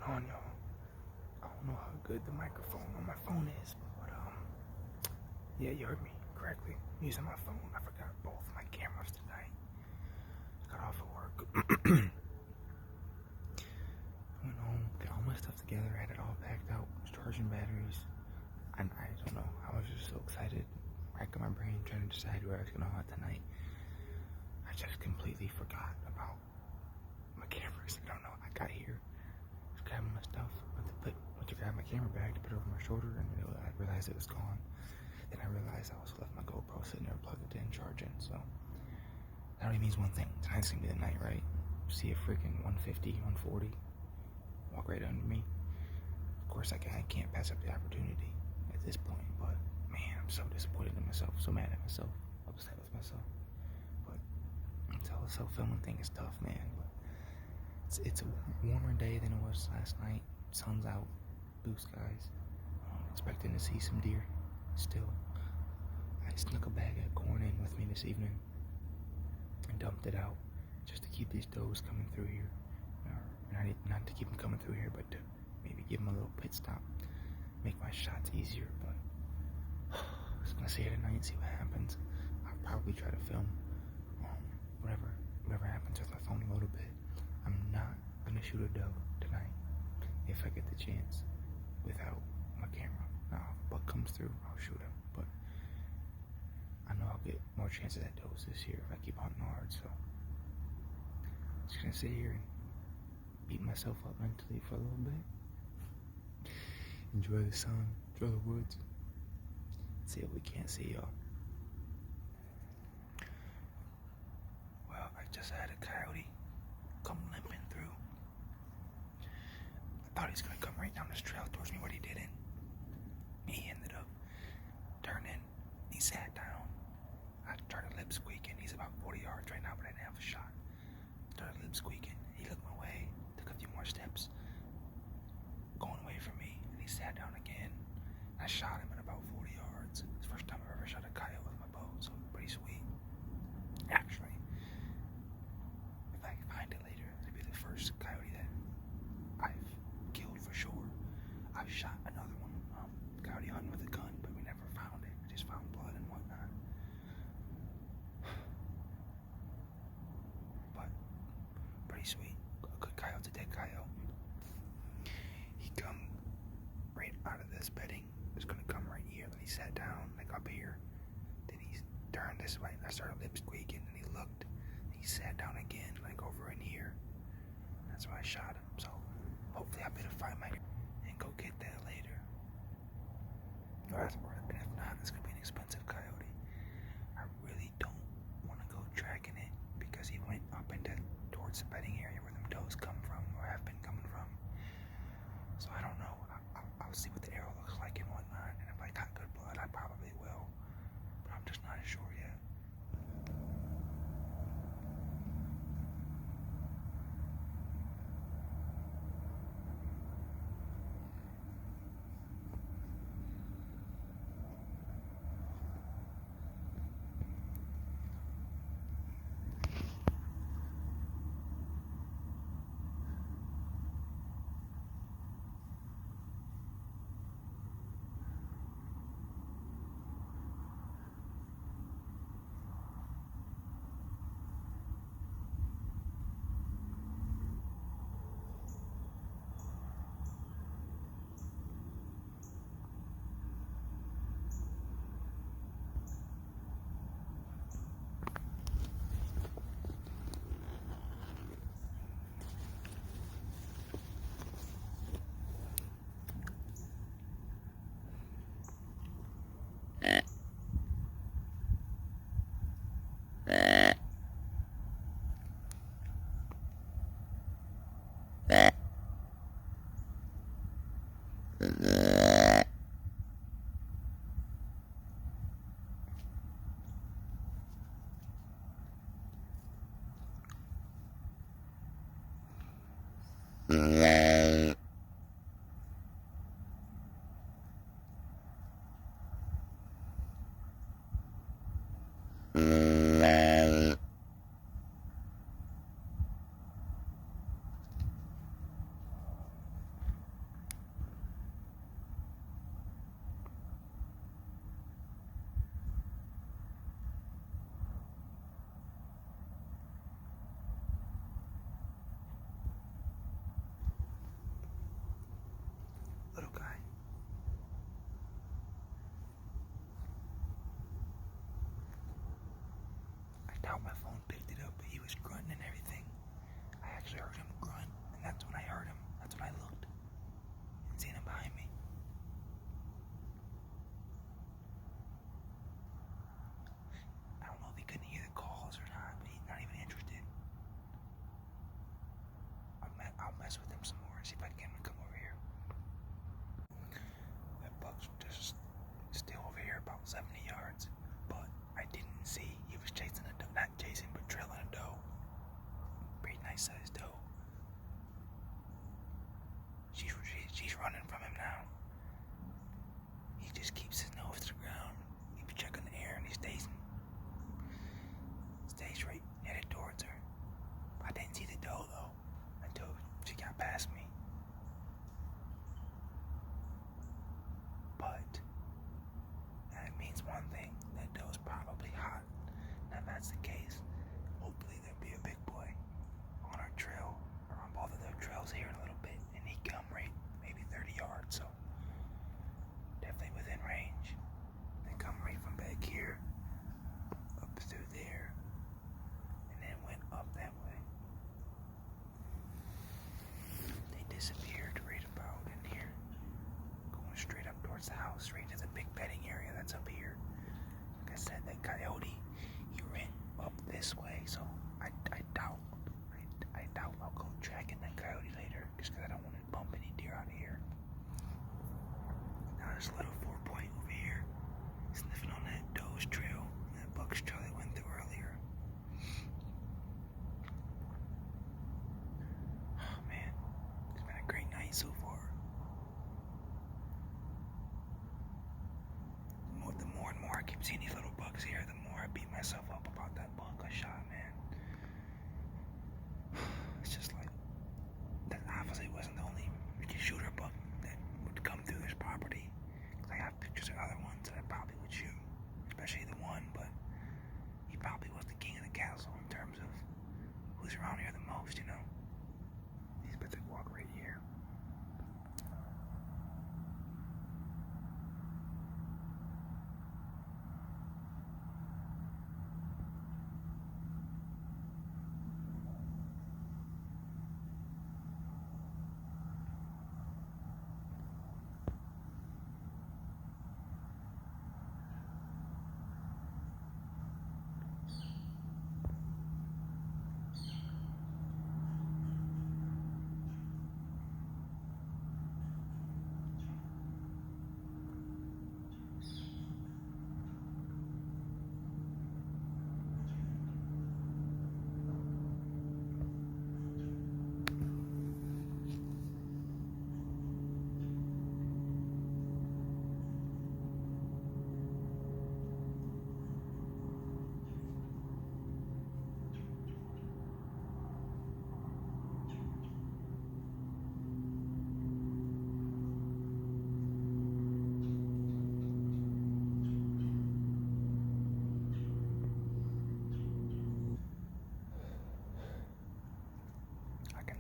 on, y'all. I don't know how good the microphone on my phone is, but yeah, you heard me correctly. I'm using my phone. I forgot both my cameras tonight. Got off of work. Went home, got all my stuff together, had it all packed out, was charging batteries. And I don't know, I was just so excited, racking my brain trying to decide where I was gonna hunt tonight. I just completely forgot about my cameras. I don't know, I got here, was grabbing my stuff, went to grab my camera bag to put it over my shoulder, and I realized it was gone. Then I realized I also left my GoPro sitting there plugged in, charging, so that only means one thing. Tonight's gonna be the night, right? See a freaking 150, 140 walk right under me. Of course, I can't pass up the opportunity at this point, but man, I'm so disappointed in myself, so mad at myself, upset with myself. But until the self-filming thing is tough, man. But it's a warmer day than it was last night. Sun's out, blue skies. Expecting to see some deer. Still, I snuck a bag of corn in with me this evening and dumped it out just to keep these does coming through here. Not to keep them coming through here, but to maybe give them a little pit stop, make my shots easier. But I'm just gonna see it tonight and see what happens. I'll probably try to film whatever happens with my phone a little bit. I'm not gonna shoot a doe tonight if I get the chance without my camera. Now, if a buck comes through, I'll shoot him, but I know I'll get more chances at does this year if I keep hunting hard. So I'm just gonna sit here and beat myself up mentally for a little bit. Enjoy the sun, enjoy the woods. See what we can't see, y'all. Well, I just had a coyote come limping through. I thought he was gonna come right down this trail towards me, but he didn't. He ended up turning. He sat down. I started lip squeaking. He's about 40 yards right now, but I didn't have a shot. Started lip squeaking. He looked my way, took a few more steps, going away from me, and he sat down again. I shot him at about 40 yards. It's the first time I've ever shot a coyote with my bow, so pretty sweet. Actually, if I can find it later, it'll be the first coyote that I've killed for sure. I've shot another one, coyote hunting with a gun, but we never found it. We just found blood and whatnot. But pretty sweet. A good coyote's a dead coyote. He come right out of this bedding. He was gonna come right here. Then he sat down, like up here. Then he turned this way. I started lip squeaking, and he looked. He sat down again, like over in here. That's why I shot him. So hopefully I'll be able to find my and go get that later. And if not, it's gonna be an expensive coyote. I really don't want to go tracking it because he went up into towards the bedding area where them does come from or have been coming from. So I don't know. I'll see what the arrow looks like and whatnot. And if I got good blood, I probably will. But I'm just not sure yet. was grunting and everything. I actually heard him grunt, and that's when I heard him. That's when I looked and seen him behind me. I don't know if he couldn't hear the calls or not, but he's not even interested. I'll mess with him some more and see if I can get him to come over here. That buck's just still over here about 70 yards, but I didn't see he was chasing a doe. Not chasing, but trailing a doe. Pretty nice sized doe. She's running from him now. He just keeps his nose to the ground. He be checking the air and he stays right headed towards her. I didn't see the doe though until she got past me. But that means one thing, that doe's probably hot. Now if that's the case, hopefully there'll be a big boy on our trail, or on both of their trails here in a little bit, and he come right maybe 30 yards, so definitely within range. They come right from back here, up through there, and then went up that way. They disappeared right about in here, going straight up towards the house, straight to the big bedding area that's up here. Like I said, that coyote, he ran up this way, so I doubt I'll go tracking that coyote later, just because I don't want to bump any deer out of here. Now there's a little 4-point over here, sniffing on that doe's trail, that buck's trail that went through earlier. Oh man, it's been a great night so far. The more and more I keep seeing these little bucks here, the more I beat myself up about that buck I shot, man. It's just like, that obviously wasn't the only shooter buck that would come through this property. Cause I have pictures of other ones that I probably would shoot, especially the one, but he probably was the king of the castle in terms of who's around here the most, you know. He's about to walk right here.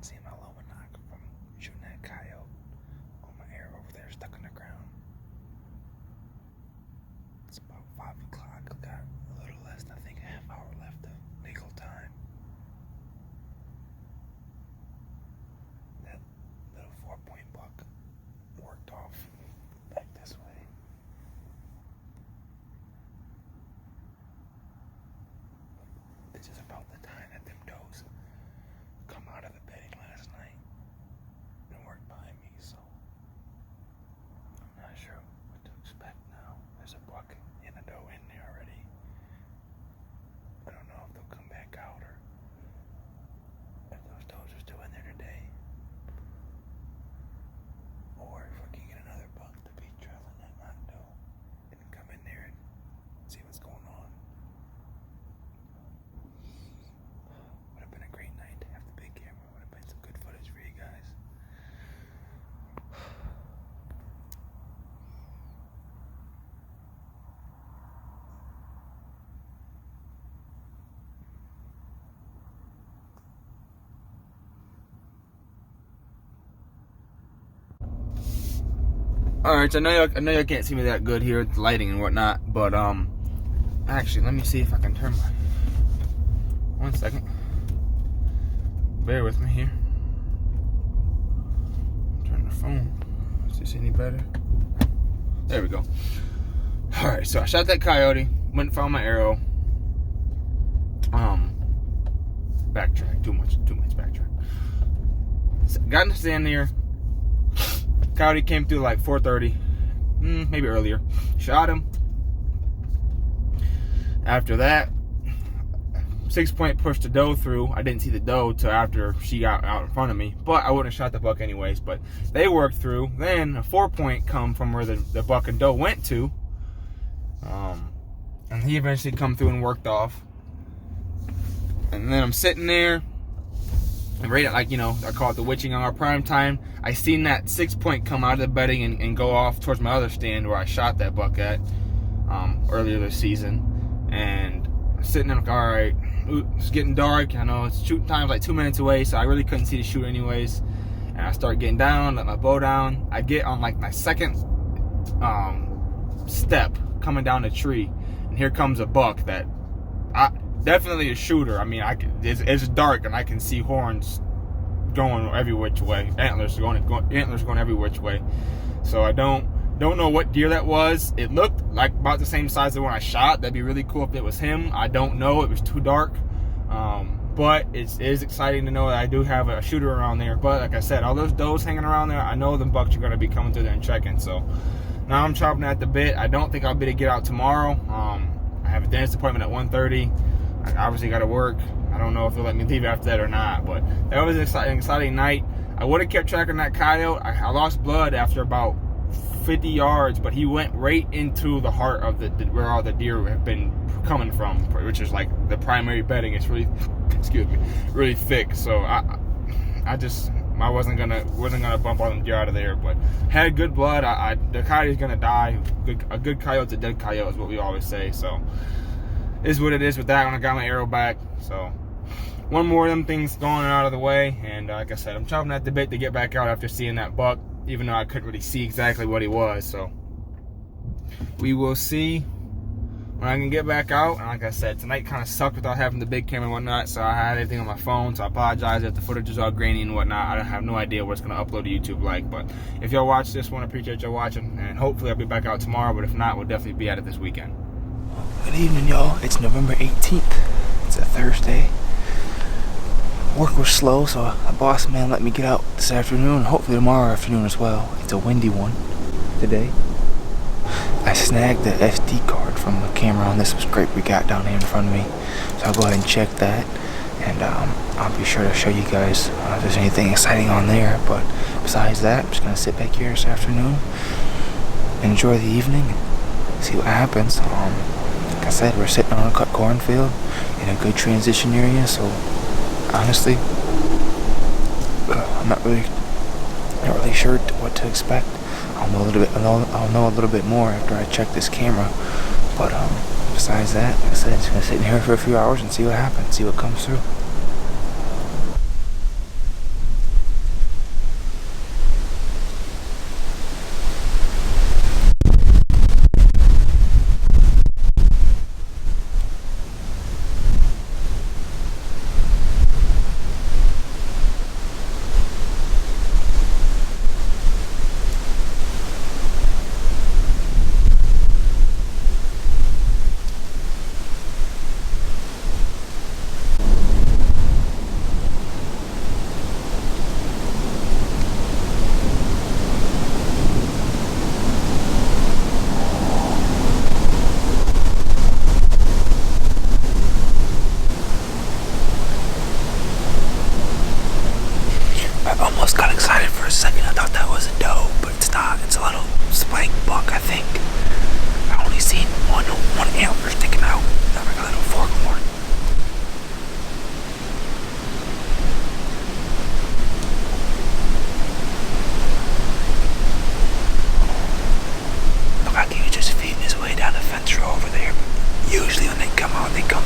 See my Lomonock from shooting that coyote on my arrow over there stuck in the ground. It's about 5 o'clock. I've got a little less than I think a half hour left of legal time. That little 4-point buck worked off back this way. This is about the time that them does come out of the bedding last night and work behind me, so I'm not sure what to expect now. There's a buck and a doe in there already. I don't know if they'll come back out or if those does are still in there today, or if I can get another buck to be trailing that not doe and come in there and see what's going on. Would have been a great night to have the big camera. Would have been some good footage for you guys. All right, so I know you can't see me that good here, with lighting and whatnot, but actually, let me see if I can turn my. 1 second. bear with me here. Turn the phone. Is this any better? There we go. Alright, so I shot that coyote, went and found my arrow. Backtrack, too much backtrack. So got in the stand there. Coyote came through like 4:30, maybe earlier. Shot him. After that, 6 Point pushed the doe through. I didn't see the doe till after she got out in front of me, but I wouldn't have shot the buck anyways. But they worked through. Then a 4 Point come from where the buck and doe went to, and he eventually come through and worked off. And then I'm sitting there, and right at, like, you know, I call it the witching hour, prime time. I seen that 6 Point come out of the bedding and go off towards my other stand where I shot that buck at earlier this season. And I'm sitting there like, all right, it's getting dark. I know it's shooting time's like 2 minutes away, so I really couldn't see the shoot anyways. And I start getting down, let my bow down. I get on like my second step coming down the tree, and here comes a buck that definitely a shooter. I mean, it's dark and I can see horns going every which way, antlers going every which way. So I don't know what deer that was. It looked like about the same size as the one I shot. That'd be really cool if it was him. I don't know. It was too dark. But it is exciting to know that I do have a shooter around there. But like I said, all those does hanging around there, I know the bucks are going to be coming through there and checking. So now I'm chopping at the bit. I don't think I'll be able to get out tomorrow. I have a dentist appointment at 1:30. I obviously got to work. I don't know if they'll let me leave after that or not, but that was an exciting night. I would have kept tracking that coyote. I lost blood after about 50 yards, but he went right into the heart of where all the deer have been coming from, which is like the primary bedding. It's really, really thick. So I wasn't gonna bump all them deer out of there, but had good blood. The coyote's gonna die. A good coyote's a dead coyote is what we always say. So is what it is with that when I got my arrow back. So one more of them things going out of the way, and like I said, I'm chopping at the bit to get back out after seeing that buck, even though I couldn't really see exactly what he was. So we will see when I can get back out. And like I said, tonight kind of sucked without having the big camera and whatnot, so I had everything on my phone, so I apologize if the footage is all grainy and whatnot. I have no idea what it's going to upload to YouTube like, but if y'all watch this one, I appreciate y'all watching, and hopefully I'll be back out tomorrow, but if not, we'll definitely be at it this weekend. Good evening, y'all. It's November 18th. It's a Thursday. Work was slow, so the boss man let me get out this afternoon, hopefully tomorrow afternoon as well. It's a windy one today. I snagged the SD card from the camera on this scrape we got down here in front of me, so I'll go ahead and check that, and I'll be sure to show you guys if there's anything exciting on there. But besides that, I'm just going to sit back here this afternoon, enjoy the evening, and see what happens. Like I said, we're sitting on a cut cornfield in a good transition area, so honestly, I'm not really sure what to expect. I'll know a little bit more after I check this camera. But besides that, like I said, I'm just gonna sit in here for a few hours and see what happens, see what comes through. Usually when they come out, they come